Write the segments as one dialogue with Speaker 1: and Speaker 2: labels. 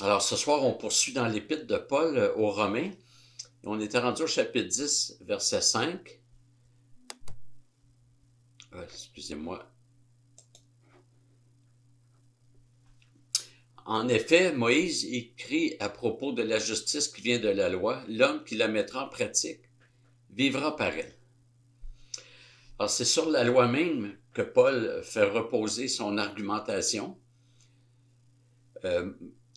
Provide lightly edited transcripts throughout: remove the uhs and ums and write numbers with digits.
Speaker 1: Alors, ce soir, on poursuit dans l'Épître de Paul aux Romains. On était rendu au chapitre 10, verset 5. Excusez-moi. En effet, Moïse écrit à propos de la justice qui vient de la loi, l'homme qui la mettra en pratique vivra par elle. Alors, c'est sur la loi même que Paul fait reposer son argumentation.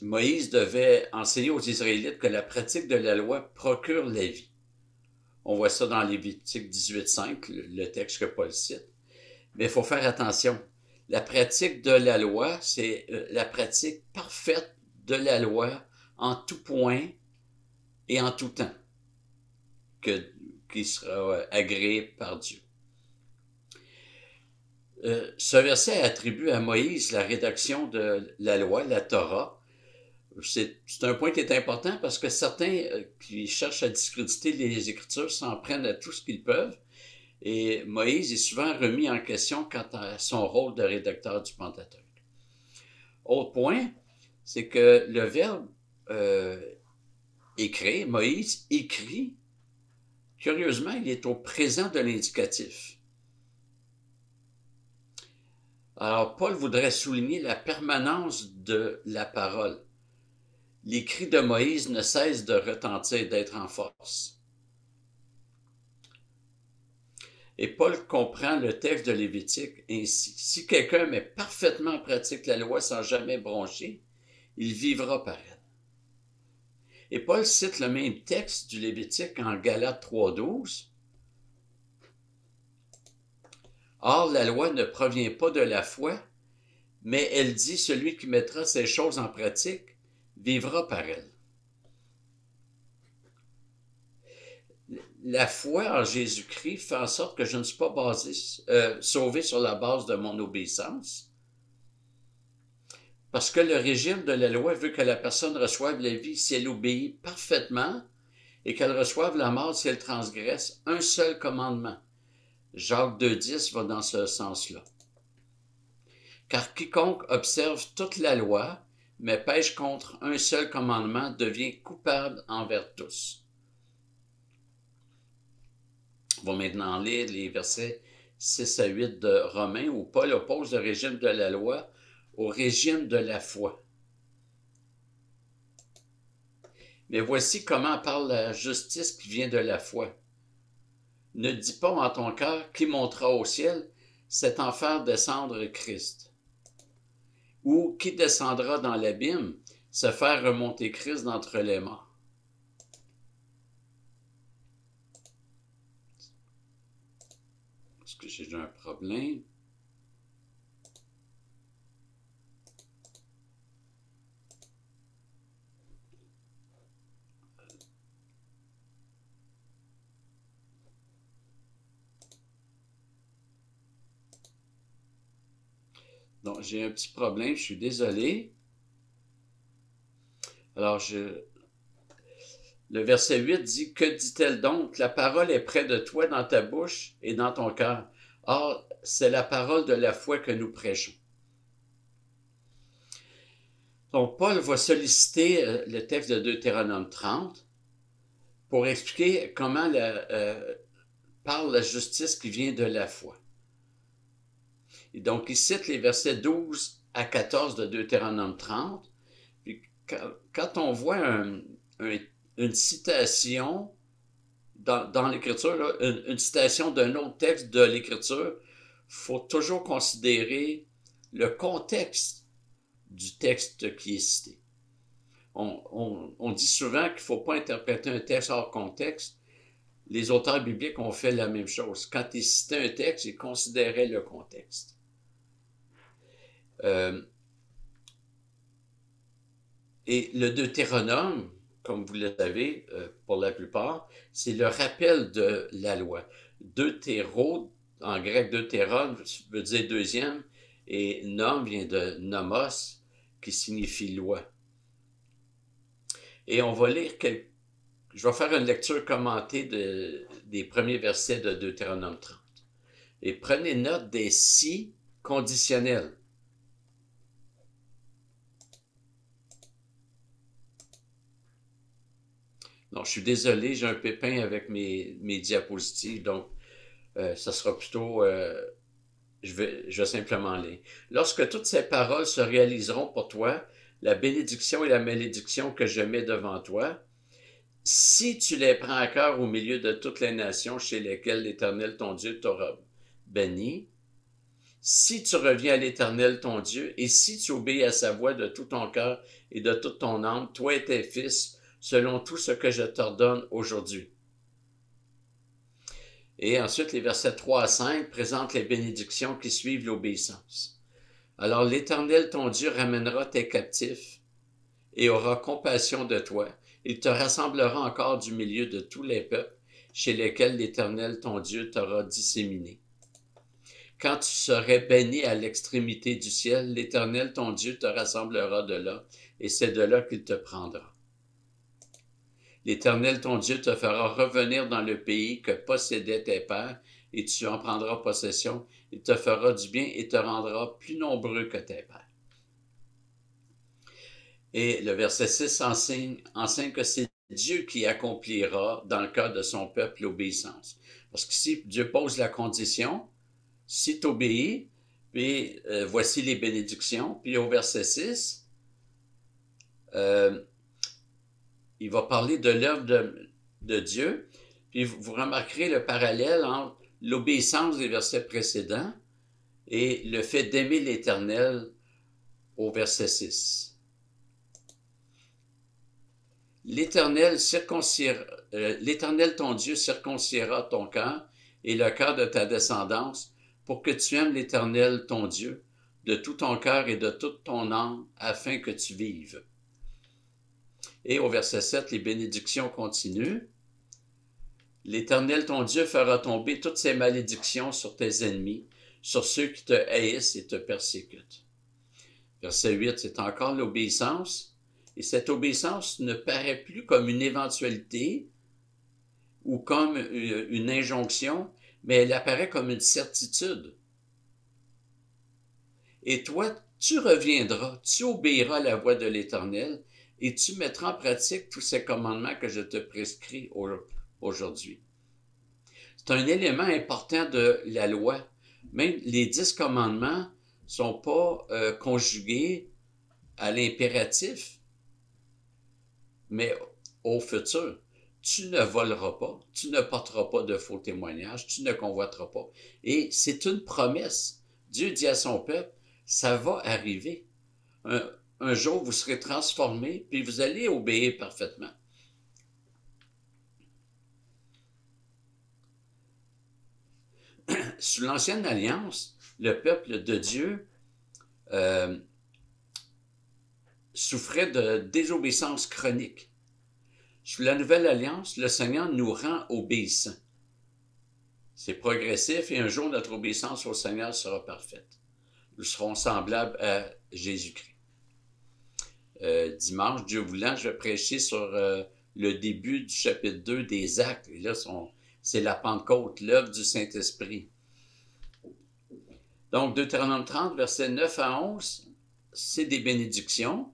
Speaker 1: Moïse devait enseigner aux Israélites que la pratique de la loi procure la vie. On voit ça dans Lévitique 18.5, le texte que Paul cite. Mais il faut faire attention. La pratique de la loi, c'est la pratique parfaite de la loi en tout point et en tout temps, qui sera agréé par Dieu. Ce verset attribue à Moïse la rédaction de la loi, la Torah. C'est un point qui est important parce que certains qui cherchent à discréditer les Écritures s'en prennent à tout ce qu'ils peuvent. Et Moïse est souvent remis en question quant à son rôle de rédacteur du Pentateuque. Autre point, c'est que le verbe écrire, Moïse écrit, curieusement, il est au présent de l'indicatif. Alors, Paul voudrait souligner la permanence de la parole. L'écrit de Moïse ne cesse de retentir, d'être en force. Et Paul comprend le texte de Lévitique ainsi. Si quelqu'un met parfaitement en pratique la loi sans jamais broncher, il vivra par elle. Et Paul cite le même texte du Lévitique en Galates 3.12. Or, la loi ne provient pas de la foi, mais elle dit celui qui mettra ces choses en pratique vivra par elle. La foi en Jésus-Christ fait en sorte que je ne suis pas sauvé sur la base de mon obéissance. Parce que le régime de la loi veut que la personne reçoive la vie si elle obéit parfaitement et qu'elle reçoive la mort si elle transgresse un seul commandement. Jacques 2.10 va dans ce sens-là. Car quiconque observe toute la loi, mais pêche contre un seul commandement, devient coupable envers tous. On va maintenant lire les versets 6 à 8 de Romains, où Paul oppose le régime de la loi au régime de la foi. Mais voici comment parle la justice qui vient de la foi. Ne dis pas en ton cœur qui montera au ciel, c'est en faire descendre Christ. Ou qui descendra dans l'abîme, se faire remonter Christ d'entre les morts. Est-ce que j'ai un problème? Donc, j'ai un petit problème, je suis désolé. Alors, le verset 8 dit « Que dit-elle donc? La parole est près de toi, dans ta bouche et dans ton cœur. Or, c'est la parole de la foi que nous prêchons. » Donc, Paul va solliciter le texte de Deutéronome 30 pour expliquer comment parle la justice qui vient de la foi. Et donc, il cite les versets 12 à 14 de Deutéronome 30. Puis, quand on voit une citation dans l'Écriture, là, une citation d'un autre texte de l'Écriture, il faut toujours considérer le contexte du texte qui est cité. On dit souvent qu'il ne faut pas interpréter un texte hors contexte. Les auteurs bibliques ont fait la même chose. Quand ils citaient un texte, ils considéraient le contexte. Et le Deutéronome, comme vous le savez, pour la plupart, c'est le rappel de la loi. Deutéro, en grec deutéron, veut dire deuxième, et nom vient de nomos, qui signifie loi. Et on va lire je vais faire une lecture commentée des premiers versets de Deutéronome 30. Et prenez note des si conditionnels. Non, je suis désolé, j'ai un pépin avec mes diapositives, donc ça sera plutôt... je vais simplement lire. Lorsque toutes ces paroles se réaliseront pour toi, la bénédiction et la malédiction que je mets devant toi, si tu les prends à cœur au milieu de toutes les nations chez lesquelles l'Éternel ton Dieu t'aura béni, si tu reviens à l'Éternel ton Dieu, et si tu obéis à sa voix de tout ton cœur et de toute ton âme, toi et tes fils, selon tout ce que je t'ordonne aujourd'hui. Et ensuite, les versets 3 à 5 présentent les bénédictions qui suivent l'obéissance. Alors l'Éternel ton Dieu ramènera tes captifs et aura compassion de toi. Il te rassemblera encore du milieu de tous les peuples chez lesquels l'Éternel ton Dieu t'aura disséminé. Quand tu serais béni à l'extrémité du ciel, l'Éternel ton Dieu te rassemblera de là, et c'est de là qu'il te prendra. L'Éternel ton Dieu te fera revenir dans le pays que possédaient tes pères, et tu en prendras possession. Il te fera du bien et te rendra plus nombreux que tes pères. Et le verset 6 enseigne que c'est Dieu qui accomplira dans le cas de son peuple l'obéissance. Parce qu'ici, Dieu pose la condition, si tu obéis, puis voici les bénédictions. Puis au verset 6, il va parler de l'œuvre de Dieu. Puis vous remarquerez le parallèle entre l'obéissance des versets précédents et le fait d'aimer l'Éternel au verset 6. L'Éternel ton Dieu circoncira ton cœur et le cœur de ta descendance pour que tu aimes l'Éternel ton Dieu de tout ton cœur et de toute ton âme afin que tu vives. Et au verset 7, les bénédictions continuent. L'Éternel ton Dieu fera tomber toutes ses malédictions sur tes ennemis, sur ceux qui te haïssent et te persécutent. Verset 8, c'est encore l'obéissance. Et cette obéissance ne paraît plus comme une éventualité ou comme une injonction, mais elle apparaît comme une certitude. Et toi, tu reviendras, tu obéiras à la voix de l'Éternel et tu mettras en pratique tous ces commandements que je te prescris aujourd'hui. C'est un élément important de la loi. Même les 10 commandements ne sont pas conjugués à l'impératif, mais au futur. Tu ne voleras pas, tu ne porteras pas de faux témoignages, tu ne convoiteras pas. Et c'est une promesse. Dieu dit à son peuple, ça va arriver. Un jour, vous serez transformés, puis vous allez obéir parfaitement. Sous l'Ancienne Alliance, le peuple de Dieu souffrait de désobéissance chronique. Sous la Nouvelle Alliance, le Seigneur nous rend obéissants. C'est progressif et un jour, notre obéissance au Seigneur sera parfaite. Nous serons semblables à Jésus-Christ. Dimanche, Dieu voulant, je vais prêcher sur le début du chapitre 2 des Actes. Et là, c'est la Pentecôte, l'œuvre du Saint-Esprit. Donc, Deutéronome 30, versets 9 à 11, c'est des bénédictions.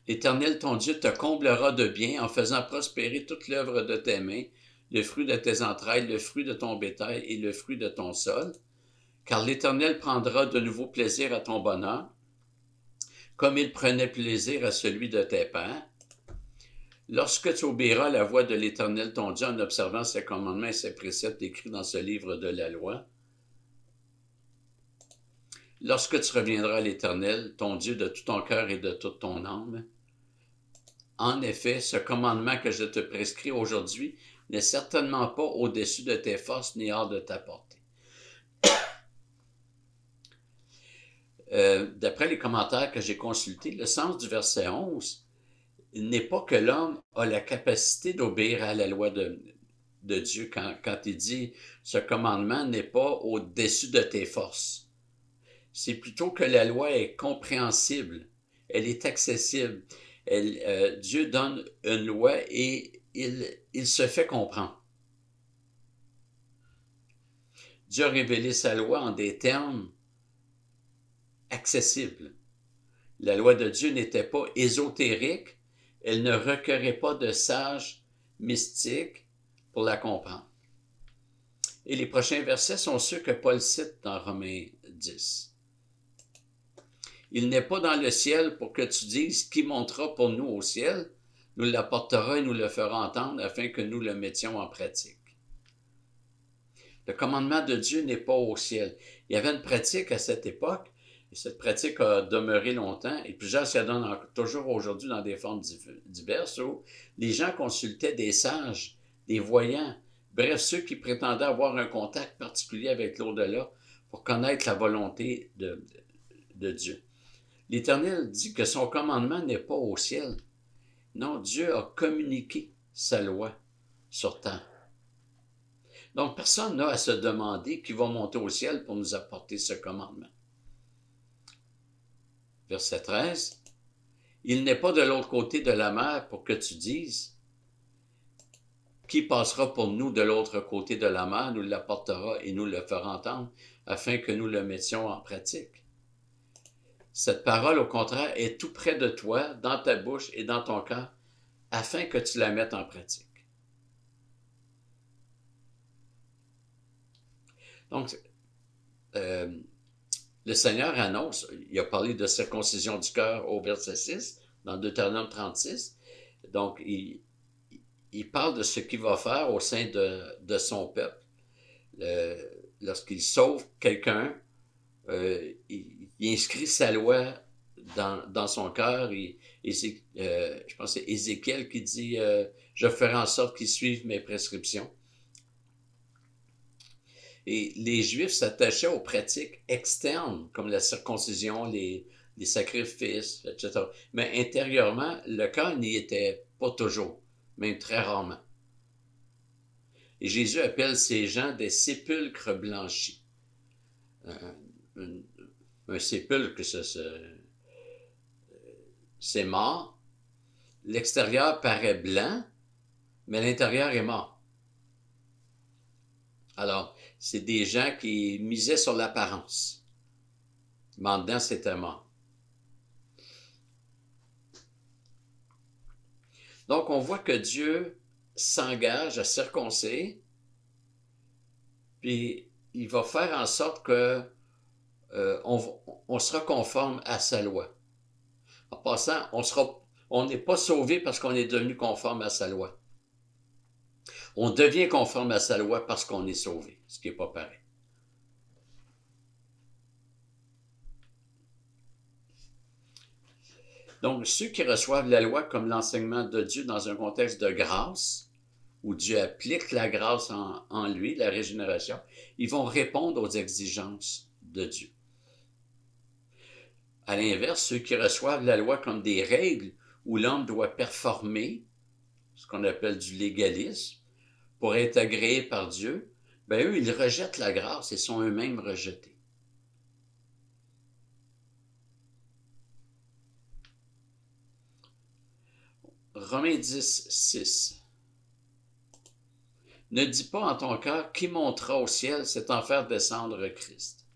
Speaker 1: L'Éternel, ton Dieu, te comblera de bien en faisant prospérer toute l'œuvre de tes mains, le fruit de tes entrailles, le fruit de ton bétail et le fruit de ton sol. Car l'Éternel prendra de nouveau plaisir à ton bonheur, comme il prenait plaisir à celui de tes pères. Lorsque tu obéiras à la voix de l'Éternel, ton Dieu, en observant ses commandements et ses préceptes écrits dans ce livre de la loi, lorsque tu reviendras à l'Éternel, ton Dieu, de tout ton cœur et de toute ton âme, en effet, ce commandement que je te prescris aujourd'hui n'est certainement pas au-dessus de tes forces ni hors de ta portée. D'après les commentaires que j'ai consultés, le sens du verset 11 n'est pas que l'homme a la capacité d'obéir à la loi de Dieu quand il dit « ce commandement n'est pas au-dessus de tes forces ». C'est plutôt que la loi est compréhensible, elle est accessible. Dieu donne une loi et il se fait comprendre. Dieu a révélé sa loi en des termes accessibles. La loi de Dieu n'était pas ésotérique, Elle ne requérait pas de sages mystiques pour la comprendre. Et les prochains versets sont ceux que Paul cite dans Romains 10. Il n'est pas dans le ciel pour que tu dises qui montera pour nous au ciel, nous l'apportera et nous le fera entendre afin que nous le mettions en pratique. Le commandement de Dieu n'est pas au ciel. Il y avait une pratique à cette époque, et cette pratique a demeuré longtemps, et plusieurs se donnent toujours aujourd'hui dans des formes diverses, où les gens consultaient des sages, des voyants, bref, ceux qui prétendaient avoir un contact particulier avec l'au-delà pour connaître la volonté de Dieu. L'Éternel dit que son commandement n'est pas au ciel. Non, Dieu a communiqué sa loi sur terre. Donc, personne n'a à se demander qui va monter au ciel pour nous apporter ce commandement. Verset 13. Il n'est pas de l'autre côté de la mer pour que tu dises qui passera pour nous de l'autre côté de la mer, nous l'apportera et nous le fera entendre afin que nous le mettions en pratique. Cette parole, au contraire, est tout près de toi, dans ta bouche et dans ton cœur, afin que tu la mettes en pratique. Donc, le Seigneur annonce, il a parlé de circoncision du cœur au verset 6, dans Deutéronome 36. Donc, il parle de ce qu'il va faire au sein de son peuple. Lorsqu'il sauve quelqu'un, il inscrit sa loi dans son cœur. Je pense que c'est Ézéchiel qui dit « Je ferai en sorte qu'ils suivent mes prescriptions ». Et les Juifs s'attachaient aux pratiques externes, comme la circoncision, les sacrifices, etc. Mais intérieurement, le cœur n'y était pas toujours, même très rarement. Et Jésus appelle ces gens des sépulcres blanchis. Un sépulcre, c'est mort. L'extérieur paraît blanc, mais l'intérieur est mort. Alors, c'est des gens qui misaient sur l'apparence. Mais en dedans, c'était mort. Donc, on voit que Dieu s'engage à circoncire, puis il va faire en sorte que on sera conforme à sa loi. En passant, on n'est pas sauvé parce qu'on est devenu conforme à sa loi. On devient conforme à sa loi parce qu'on est sauvé, ce qui n'est pas pareil. Donc, ceux qui reçoivent la loi comme l'enseignement de Dieu dans un contexte de grâce, où Dieu applique la grâce en lui, la régénération, ils vont répondre aux exigences de Dieu. À l'inverse, ceux qui reçoivent la loi comme des règles où l'homme doit performer, ce qu'on appelle du légalisme, pour être agréé par Dieu, ben eux, ils rejettent la grâce et sont eux-mêmes rejetés. Romains 10, 6. Ne dis pas en ton cœur qui montera au ciel, c'est en faire descendre Christ.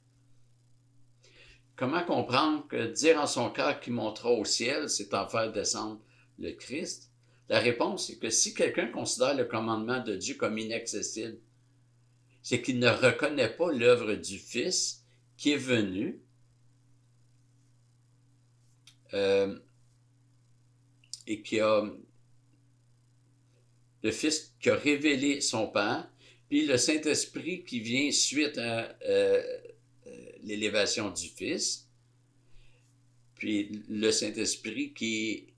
Speaker 1: Comment comprendre que dire en son cœur qui montera au ciel, c'est en faire descendre le Christ? La réponse est que si quelqu'un considère le commandement de Dieu comme inaccessible, c'est qu'il ne reconnaît pas l'œuvre du Fils qui est venu et le Fils qui a révélé son Père, puis le Saint-Esprit qui vient suite à l'élévation du Fils, puis le Saint-Esprit qui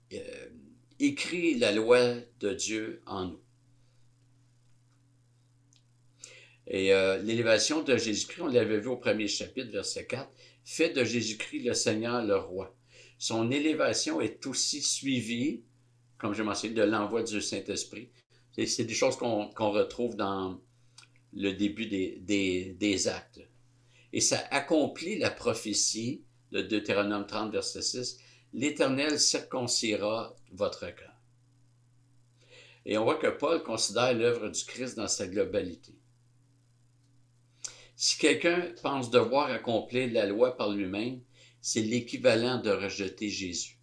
Speaker 1: écrit la loi de Dieu en nous. Et l'élévation de Jésus-Christ, on l'avait vu au premier chapitre, verset 4, fait de Jésus-Christ le Seigneur, le Roi. Son élévation est aussi suivie, comme j'ai mentionné, de l'envoi du Saint-Esprit. C'est des choses qu'on retrouve dans le début des actes. Et ça accomplit la prophétie de Deutéronome 30, verset 6. L'Éternel circoncira votre cœur. Et on voit que Paul considère l'œuvre du Christ dans sa globalité. Si quelqu'un pense devoir accomplir la loi par lui-même, c'est l'équivalent de rejeter Jésus.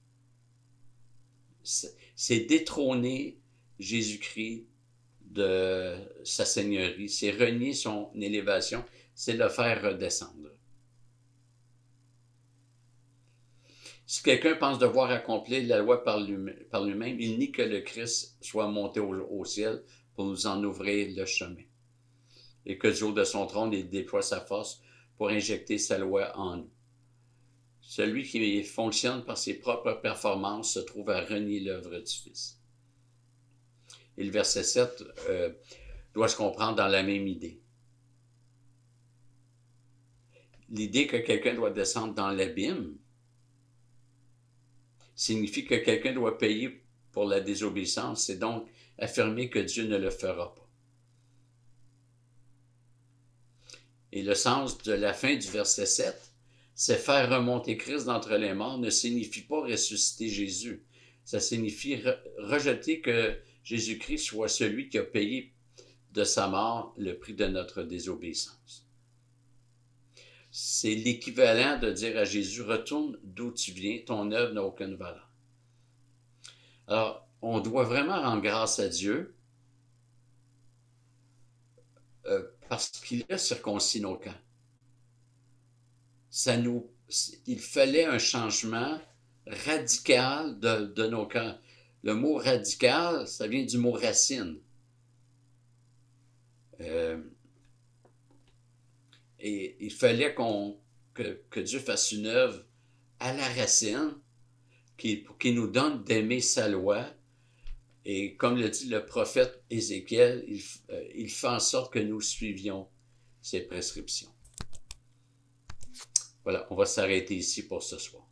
Speaker 1: c'est détrôner Jésus-Christ de sa seigneurie, c'est renier son élévation, c'est le faire redescendre. Si quelqu'un pense devoir accomplir la loi par lui-même, il nie que le Christ soit monté au ciel pour nous en ouvrir le chemin. Et que du haut de son trône, il déploie sa force pour injecter sa loi en nous. Celui qui fonctionne par ses propres performances se trouve à renier l'œuvre du Fils. Et le verset 7 doit se comprendre dans la même idée. L'idée que quelqu'un doit descendre dans l'abîme signifie que quelqu'un doit payer pour la désobéissance. C'est donc affirmer que Dieu ne le fera pas. Et le sens de la fin du verset 7, c'est faire remonter Christ d'entre les morts ne signifie pas ressusciter Jésus. Ça signifie rejeter que Jésus-Christ soit celui qui a payé de sa mort le prix de notre désobéissance. C'est l'équivalent de dire à Jésus, retourne d'où tu viens, ton œuvre n'a aucune valeur. Alors, on doit vraiment rendre grâce à Dieu parce qu'il a circoncis nos cœurs. Il fallait un changement radical de nos cœurs. Le mot radical, ça vient du mot racine. Et il fallait que Dieu fasse une œuvre à la racine qui nous donne d'aimer sa loi. Et comme le dit le prophète Ézéchiel, il fait en sorte que nous suivions ses prescriptions. Voilà, on va s'arrêter ici pour ce soir.